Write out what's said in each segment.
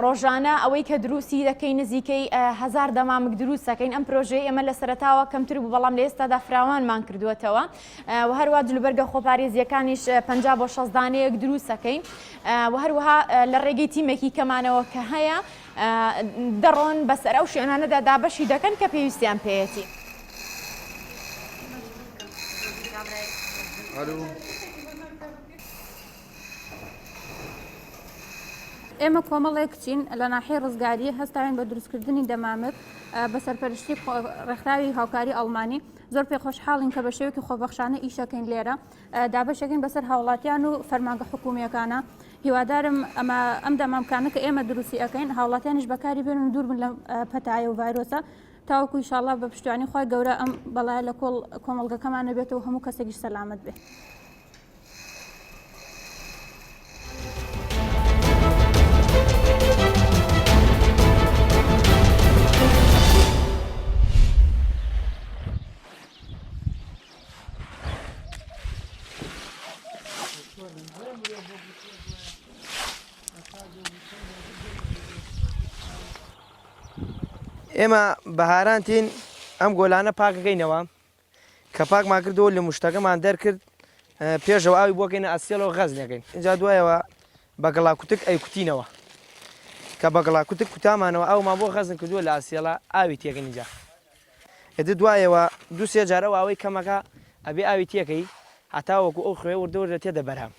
ڕۆژانە ئەوەی کە دروستی دەکەین نزیکەی 1000 دەمامک دروست دەکەین. ئەم پرۆژەی ئێمە لە سەرەتاوە کەمتر بوو بەڵام لە ئێستادا فراوانمان کردووەتەوە و هەروە جلوبەرگە خۆپارێزیەکانیش 50 بۆ 60 دانەیەک دروست دەکەین و هەروەها لە ڕێگەی تیمێکی کەمانەوە کە هەیە دەڕۆن بەسەر ئەو شوێنانەدا دابەشی دەکەن کە پێویستیان پێیەتی. ئێمە کۆمەڵێک چین لە ناحیە ڕزگاری هەستاوین بە دروستکردنی دەمامک بە سەرپەرشتی ڕێکخراوی هاوکاری ئەڵمانی. زۆر پێ خۆشحاڵین کە بە شێوەیەکی خۆبەخشانە ئیشەکەین لێرە دابەشەکەین بەسەر هاوڵاتیان و فەرمانگە حکوومیەکانە. هیوادارم ئەم دەمامکانە کە ئێمە دروستی ئەەکەین هاوڵاتیانیش بەکاری بێن و دوور بن لە پەتایە و ڤایرۆسە تاوەکو ئینشاڵڵا بە پشتیوانی خۆی گەورە ئەم بەڵایە لە کۆمەڵگەکەمانە بێتەوە هەموو کەسێکیش سەلامەت بێت. ئێمە بەهارانتین ئەم گۆلانە پاکەکەینەوە کە پاکمان کردەوە لە مشتەکەمان دەرکرد پێشەوە ئاوی بۆکەینە ئەسیێڵەوە غەزنەکەین. اینجا دوایەوە بە گەڵاکوتک ئەیکوتینەوە کە بە گەڵاکوتک کوتامانەوە ئەومان بۆ غەزن کردووە لە ئاسیێڵە ئاوی تێکەین. اینجا ئێدە دوایەوە دوو سێ جارە ئاوی کەمەکە ئەبێ ئاوی تێکەی هەتاوەکو ئەو خوێ وردەوردە تێدە بەرهەم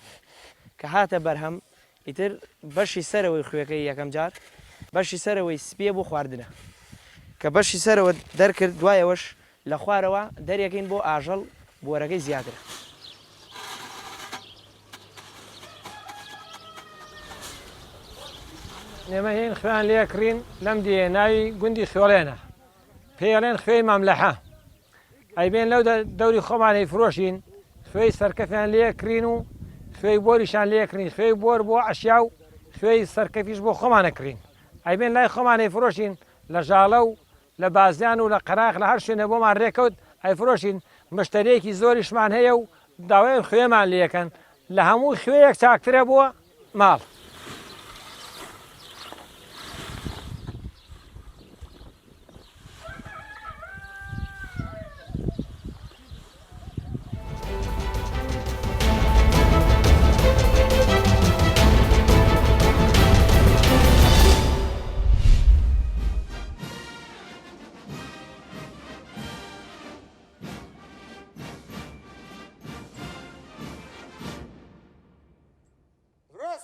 کە هاتە بەرهەم ئیتر بەشی سەرەوەی خوێەکەی یەکەم جار بەشی سەرەوەی سپیە بۆ خواردنە کە بەشی سەرەوە دەرکرد دوایەوەش لە خوارەوە دەرێکین بۆ ئاژەڵ بۆرەکەی زیاتر. ئێمە هین خوێن لێکرین لەم دیێ ناوی گوندی خێڵێنە پێڵێن خوێی مەملەحە ئەیبێن لەو دەوری خۆمانەی فرۆشین خوێی سەرکەفیان لێکرین و خوێی بۆریشان لێکرین خوێی بۆر بۆ عەشیا و خوێی سەرکەفیش بۆ خۆمانەکرین ئەیبێن لای خۆمانەی فرۆشین لە ژاڵە و لە بازیان و لە قەراق لە هەر شوێنە بۆمان ڕێکەوت ئەیفرۆشین مشتەرێکی زۆریشمان هەیە و داوای خوێمان لێکەن لە هەموو خوێیەک چاکترە بووە ماڵ.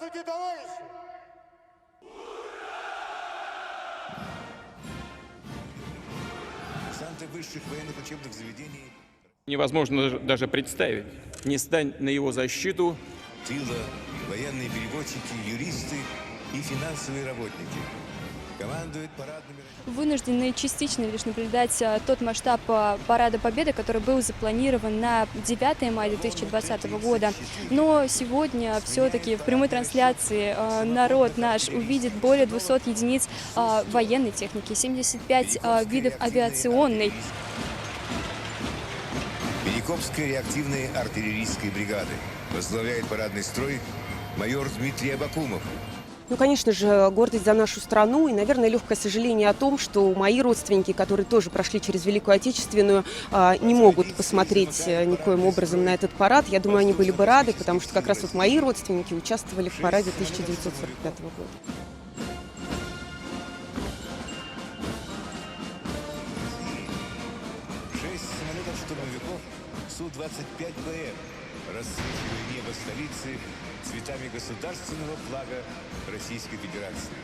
Здравствуйте, товарищи! Курсанты высших военных учебных заведений невозможно даже представить. Не стань на его защиту. тыла, военные переводчики, юристы и финансовые работники. Командует парадными... Вынуждены частично лишь наблюдать тот масштаб Парада Победы, который был запланирован на 9 мая 2020 года. Но сегодня все-таки в прямой трансляции народ наш увидит более 200 единиц военной техники, 75 видов авиационной. Перекопской реактивной артиллерийской бригады возглавляет парадный строй майор Дмитрий Абакумов. Ну, конечно же, гордость за нашу страну и, наверное, легкое сожаление о том, что мои родственники, которые тоже прошли через Великую Отечественную, не могут посмотреть никоим образом на этот парад. Я думаю, они были бы рады, потому что как раз вот мои родственники участвовали в параде 1945 года. Штурмовиков Су-25БМ, рассвечивая небо столицы цветами государственного флага Российской Федерации.